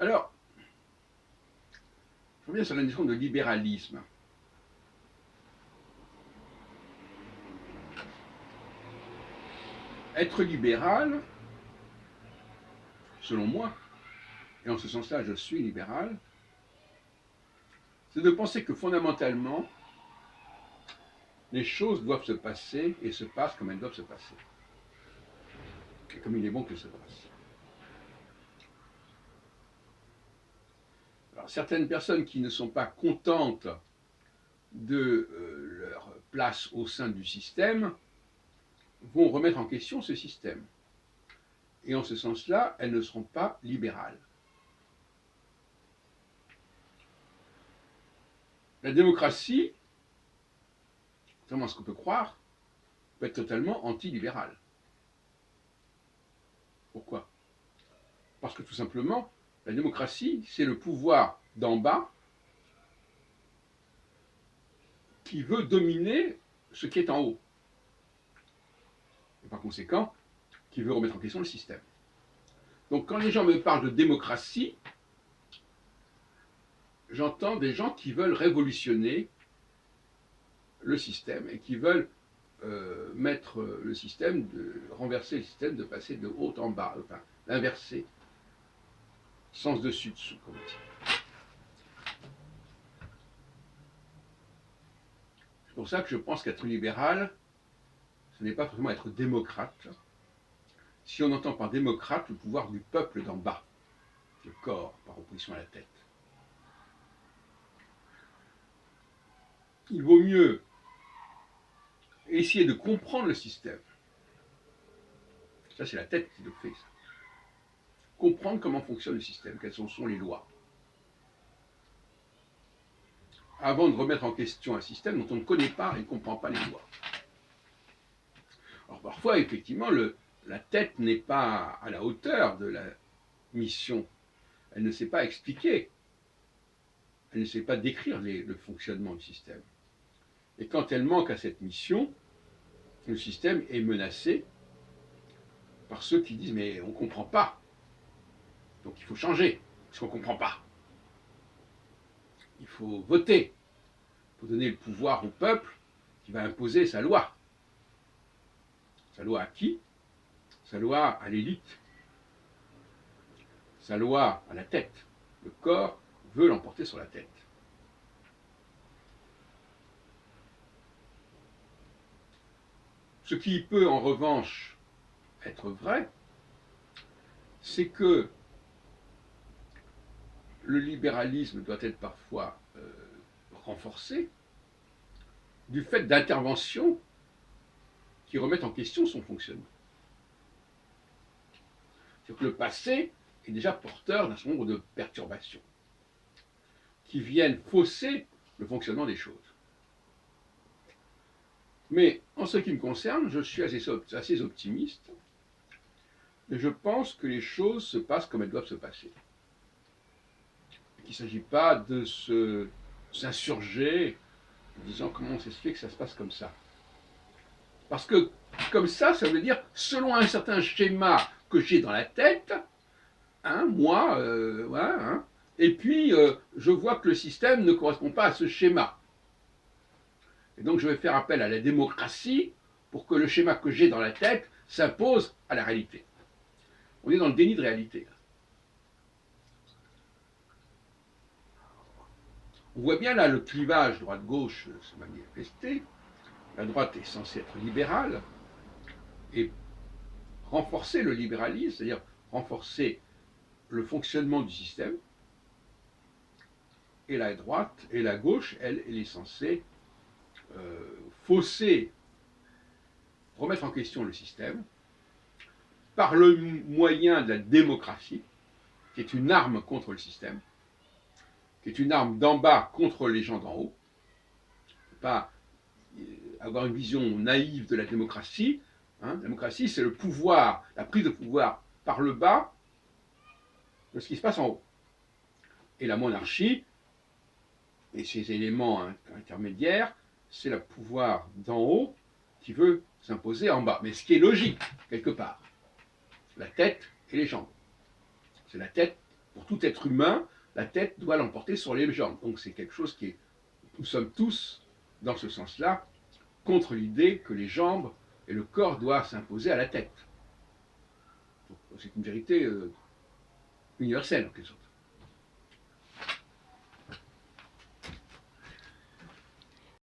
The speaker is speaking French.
Alors, je reviens sur la notion de libéralisme. Être libéral, selon moi, et en ce sens-là, je suis libéral, c'est de penser que fondamentalement, les choses doivent se passer et se passent comme elles doivent se passer. Et comme il est bon qu'elles se passent. Alors, certaines personnes qui ne sont pas contentes de leur place au sein du système vont remettre en question ce système. Et en ce sens-là, elles ne seront pas libérales. La démocratie, contrairement à ce qu'on peut croire, peut être totalement anti-libérale. Pourquoi? Parce que tout simplement, la démocratie, c'est le pouvoir d'en bas qui veut dominer ce qui est en haut. Et par conséquent, qui veut remettre en question le système. Donc quand les gens me parlent de démocratie, j'entends des gens qui veulent révolutionner le système et qui veulent mettre le système, renverser le système, de passer de haut en bas, enfin, l'inverser, sens dessus-dessous, comme on dit. C'est pour ça que je pense qu'être libéral, ce n'est pas forcément être démocrate, si on entend par démocrate le pouvoir du peuple d'en bas, le corps, par opposition à la tête. Il vaut mieux essayer de comprendre le système. Ça, c'est la tête qui le fait, ça. Comprendre comment fonctionne le système, quelles sont les lois. Avant de remettre en question un système dont on ne connaît pas et ne comprend pas les lois. Alors parfois, effectivement, la tête n'est pas à la hauteur de la mission. Elle ne sait pas expliquer. Elle ne sait pas décrire le fonctionnement du système. Et quand elle manque à cette mission, le système est menacé par ceux qui disent mais on ne comprend pas. Donc il faut changer, parce qu'on ne comprend pas. Il faut voter. Il faut donner le pouvoir au peuple qui va imposer sa loi. Sa loi à qui? Sa loi à l'élite. Sa loi à la tête. Le corps veut l'emporter sur la tête. Ce qui peut en revanche être vrai, c'est que le libéralisme doit être parfois renforcé du fait d'interventions qui remettent en question son fonctionnement. C'est-à-dire que le passé est déjà porteur d'un certain nombre de perturbations qui viennent fausser le fonctionnement des choses. Mais en ce qui me concerne, je suis assez optimiste et je pense que les choses se passent comme elles doivent se passer. Il ne s'agit pas de s'insurger en disant comment ça se fait que ça se passe comme ça. Parce que comme ça veut dire selon un certain schéma que j'ai dans la tête, moi, voilà, et puis je vois que le système ne correspond pas à ce schéma. Et donc je vais faire appel à la démocratie pour que le schéma que j'ai dans la tête s'impose à la réalité. On est dans le déni de réalité. On voit bien là le clivage droite-gauche se manifester. La droite est censée être libérale et renforcer le libéralisme, c'est-à-dire renforcer le fonctionnement du système. Et la droite et la gauche, elle est censée fausser, remettre en question le système par le moyen de la démocratie, qui est une arme contre le système, qui est une arme d'en bas contre les gens d'en haut. Pas avoir une vision naïve de la démocratie. La démocratie, c'est le pouvoir, la prise de pouvoir par le bas de ce qui se passe en haut. Et la monarchie, et ses éléments intermédiaires, c'est le pouvoir d'en haut qui veut s'imposer en bas. Mais ce qui est logique, quelque part, la tête et les jambes. C'est la tête Pour tout être humain, la tête doit l'emporter sur les jambes. Donc c'est quelque chose qui est... Nous sommes tous, dans ce sens-là, contre l'idée que les jambes et le corps doivent s'imposer à la tête. C'est une vérité universelle, en quelque sorte.